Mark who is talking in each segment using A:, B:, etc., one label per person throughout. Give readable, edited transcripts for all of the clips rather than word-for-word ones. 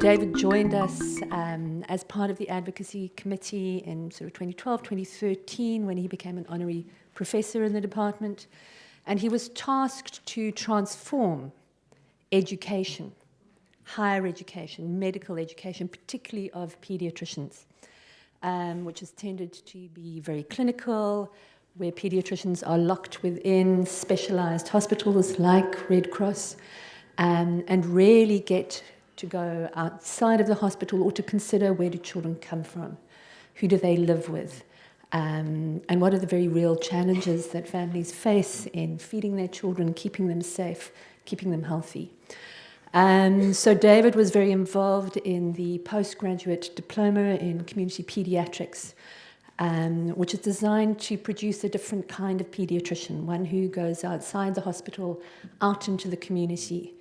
A: David joined us as part of the advocacy committee in sort of 2012, 2013, when he became an honorary professor in the department. And he was tasked to transform education, higher education, medical education, particularly of pediatricians, which has tended to be very clinical, where pediatricians are locked within specialized hospitals like Red Cross, and rarely get to go outside of the hospital or to consider, where do children come from, who do they live with, and what are the very real challenges that families face in feeding their children, keeping them safe, keeping them healthy. So David was very involved in the postgraduate diploma in community pediatrics, which is designed to produce a different kind of pediatrician, one who goes outside the hospital, out into the community,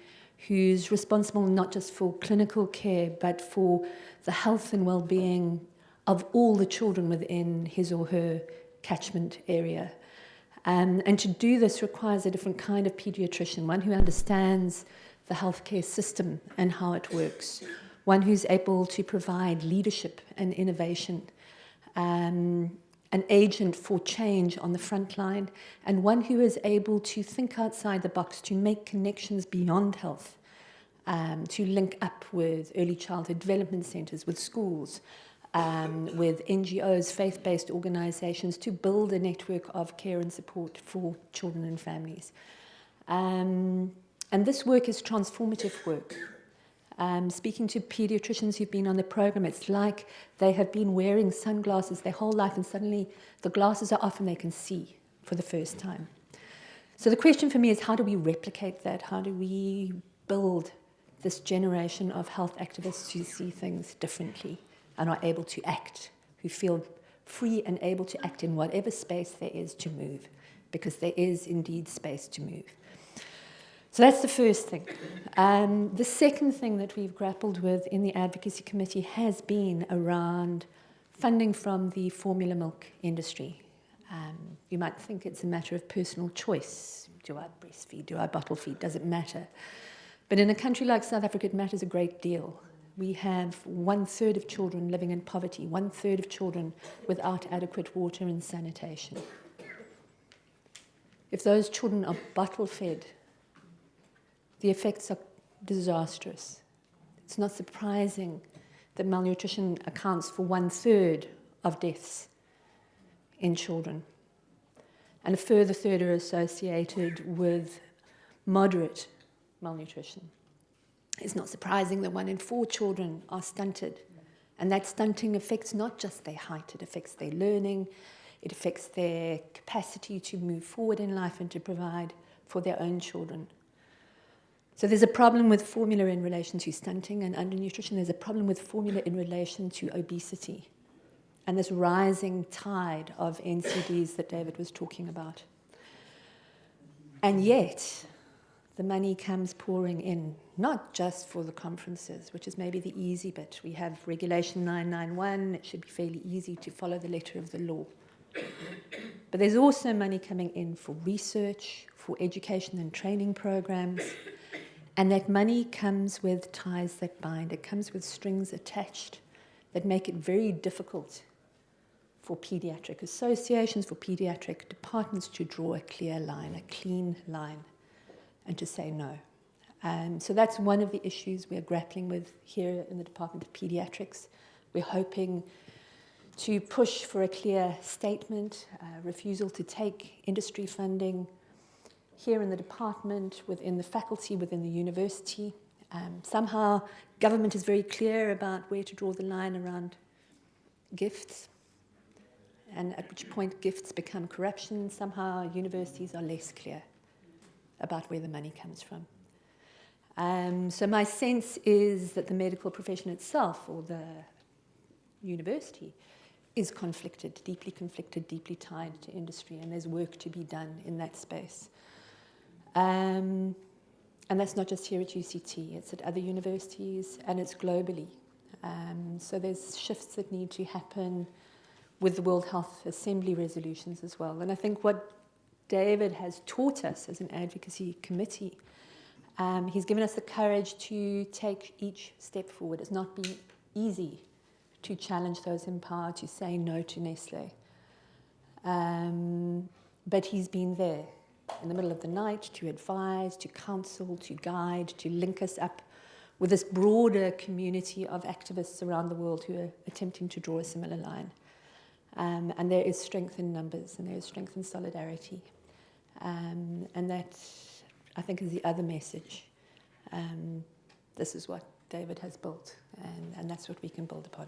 A: who's responsible not just for clinical care, but for the health and well-being of all the children within his or her catchment area. And to do this requires a different kind of pediatrician, one who understands the healthcare system and how it works, one who's able to provide leadership and innovation, an agent for change on the front line, and one who is able to think outside the box, to make connections beyond health, to link up with early childhood development centres, with schools, with NGOs, faith-based organisations, to build a network of care and support for children and families. And this work is transformative work. Speaking to pediatricians who've been on the program, it's like they have been wearing sunglasses their whole life, and suddenly the glasses are off and they can see for the first time. So the question for me is, how do we replicate that? How do we build this generation of health activists who see things differently and are able to act, who feel free and able to act in whatever space there is to move, because there is indeed space to move. So that's the first thing. The second thing that we've grappled with in the advocacy committee has been around funding from the formula milk industry. You might think it's a matter of personal choice. Do I breastfeed? Do I bottle feed? Does it matter? But in a country like South Africa, it matters a great deal. We have 1/3 of children living in poverty, 1/3 of children without adequate water and sanitation. If those children are bottle fed, the effects are disastrous. It's not surprising that malnutrition accounts for 1/3 of deaths in children. And a further third are associated with moderate malnutrition. It's not surprising that 1 in 4 children are stunted. And that stunting affects not just their height, it affects their learning, it affects their capacity to move forward in life and to provide for their own children. So there's a problem with formula in relation to stunting and undernutrition. There's a problem with formula in relation to obesity and this rising tide of NCDs that David was talking about. And yet, the money comes pouring in, not just for the conferences, which is maybe the easy bit. We have Regulation 991. It should be fairly easy to follow the letter of the law. But there's also money coming in for research, for education and training programs. And that money comes with ties that bind. It comes with strings attached that make it very difficult for pediatric associations, for pediatric departments to draw a clear line, a clean line, and to say no. So that's one of the issues we're grappling with here in the Department of Pediatrics. We're hoping to push for a clear statement, refusal to take industry funding here in the department, within the faculty, within the university. Somehow government is very clear about where to draw the line around gifts, and at which point gifts become corruption. Somehow universities are less clear about where the money comes from. So my sense is that the medical profession itself, or the university, is conflicted, deeply tied to industry, and there's work to be done in that space. And that's not just here at UCT, it's at other universities, and it's globally. So there's shifts that need to happen with the World Health Assembly resolutions as well. And I think what David has taught us as an advocacy committee He's given us the courage to take each step forward. It's not been easy to challenge those in power, to say no to Nestlé. But he's been there in the middle of the night to advise, to counsel, to guide, to link us up with this broader community of activists around the world who are attempting to draw a similar line. And there is strength in numbers, and there is strength in solidarity. And that, I think, is the other message. This is what David has built, and that's what we can build upon.